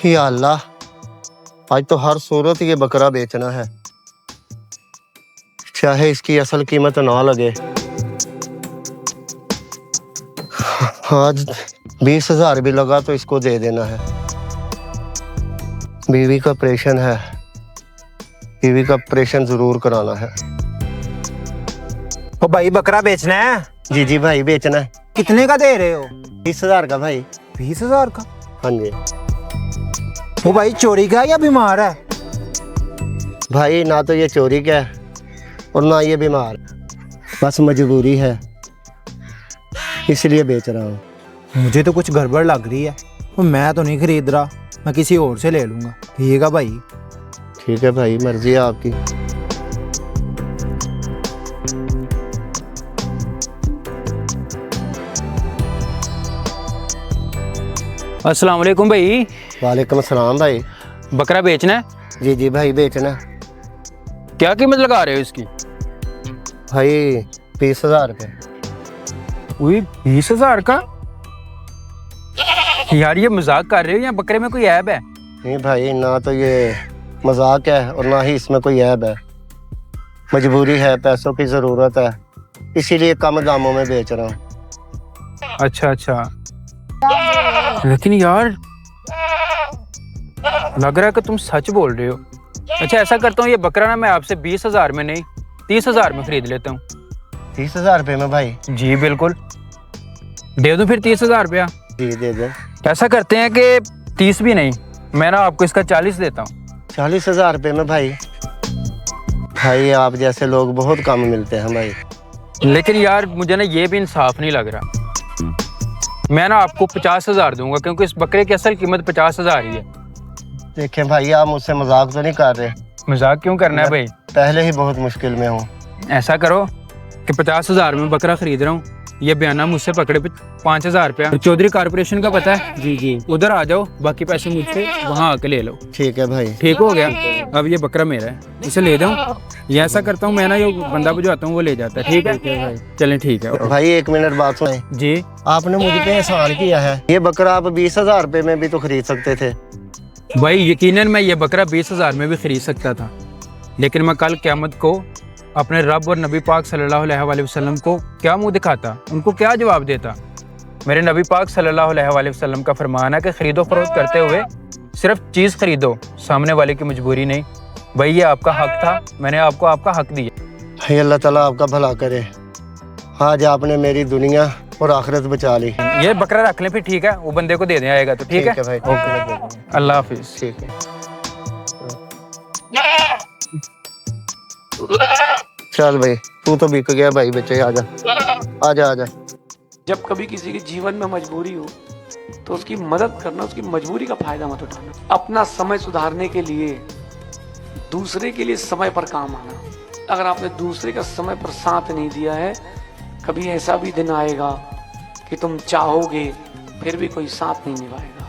या अल्लाह, आज तो हर सूरत ये बकरा बेचना है, चाहे इसकी असल कीमत ना लगे। आज 20,000 भी लगा तो इसको दे देना है। बीवी का ऑपरेशन है, बीवी का ऑपरेशन जरूर कराना है। ओ भाई बकरा बेचना है? जी जी भाई बेचना है। कितने का दे रहे हो? 20,000 का भाई। 20,000 का? हाँ जी। वो भाई चोरी का या बीमार है? भाई ना तो ये चोरी का है और ना ये बीमार, बस मजबूरी है इसलिए बेच रहा हूँ। मुझे तो कुछ गड़बड़ लग रही है। वो मैं तो नहीं खरीद रहा, मैं किसी और से ले लूंगा। ठीक है भाई? ठीक है भाई, मर्जी है आपकी। अस्सलाम वालेकुम भाई। वालेकुम अस्सलाम भाई। बकरा बेचना है? जी जी भाई बेचना है। क्या कीमत लगा रहे हो इसकी? भाई 20,000 रुपये। वही 20,000 का? यार ये मजाक कर रहे हो या बकरे में कोई ऐब है? नहीं भाई, ना तो ये मजाक है और ना ही इसमें कोई ऐब है। मजबूरी है, पैसों की ज़रूरत है, इसीलिए कम दामों में बेच रहा हूँ। अच्छा अच्छा, लेकिन यार लग रहा है कि तुम सच बोल रहे हो। अच्छा ऐसा करता हूँ, ये बकरा ना मैं आपसे 20,000 में नहीं 30,000 में खरीद लेता हूँ। 30,000 रुपये में भाई? जी बिल्कुल, दे दूँ फिर 30,000 रुपया? जी दे दो। ऐसा करते हैं कि 30 भी नहीं, मैं ना आपको इसका 40 देता हूँ। 40,000 रुपये में भाई? भाई आप जैसे लोग बहुत कम मिलते हैं भाई। लेकिन यार मुझे ना ये भी इंसाफ नहीं लग रहा। मैं ना आपको 50,000 दूंगा क्योंकि इस बकरे की असल कीमत 50,000 ही है। देखें भाई, आप मुझसे मजाक तो नहीं कर रहे? मजाक क्यों करना है भाई? पहले ही बहुत मुश्किल में हूँ। ऐसा करो कि 50,000 में बकरा खरीद रहा हूँ, ये बयाना मुझसे पकड़े 5,000 रुपया चौधरी कारपोरेशन का पता है? जी जी, उधर आ जाओ, बाकी पैसे मुझसे वहाँ आके ले लो। ठीक है भाई। ठीक हो गया? अब ये बकरा मेरा है, इसे ले जाऊँ या ऐसा करता हूँ मैं ना जो बंदा बुझाता हूँ वो ले जाता है? ठीक है भाई, चलें ठीक है। भाई 1 मिनट बात सुने। जी, आपने मुझ पे एहसान किया है। ये बकरा आप 20,000 रुपये में भी तो खरीद सकते थे। भाई यकीनन मैं ये बकरा 20,000 में भी खरीद सकता था, लेकिन मैं कल क़यामत को अपने रब और नबी पाक सल्लल्लाहु अलैहि वसल्लम को क्या मुंह दिखाता, उनको क्या जवाब देता? मेरे नबी पाक सल्लल्लाहु अलैहि वसल्लम का फरमान है कि खरीदो फरोख्त करते हुए सिर्फ चीज़ खरीदो, सामने वाले की मजबूरी नहीं। भाई ये आपका हक था, मैंने आपको आपका हक दिया। भाई अल्लाह ताला आपका भला करे। आज आपने मेरी दुनिया और आखिरत बचा ली। ये बकरा रख लें फिर, ठीक है? वो बंदे को दे दें आएगा तो। ठीक है भाई। ओके, अल्लाह हाफिज। ठीक है, चल भाई, तू तो बिक गया भाई। बच्चे आजा आजा आजा। जब कभी किसी के जीवन में मजबूरी हो तो उसकी मदद करना, उसकी मजबूरी का फायदा मत उठाना। अपना समय सुधारने के लिए दूसरे के लिए समय पर काम आना। अगर आपने दूसरे का समय पर साथ नहीं दिया है, कभी ऐसा भी दिन आएगा कि तुम चाहोगे फिर भी कोई साथ नहीं निभाएगा।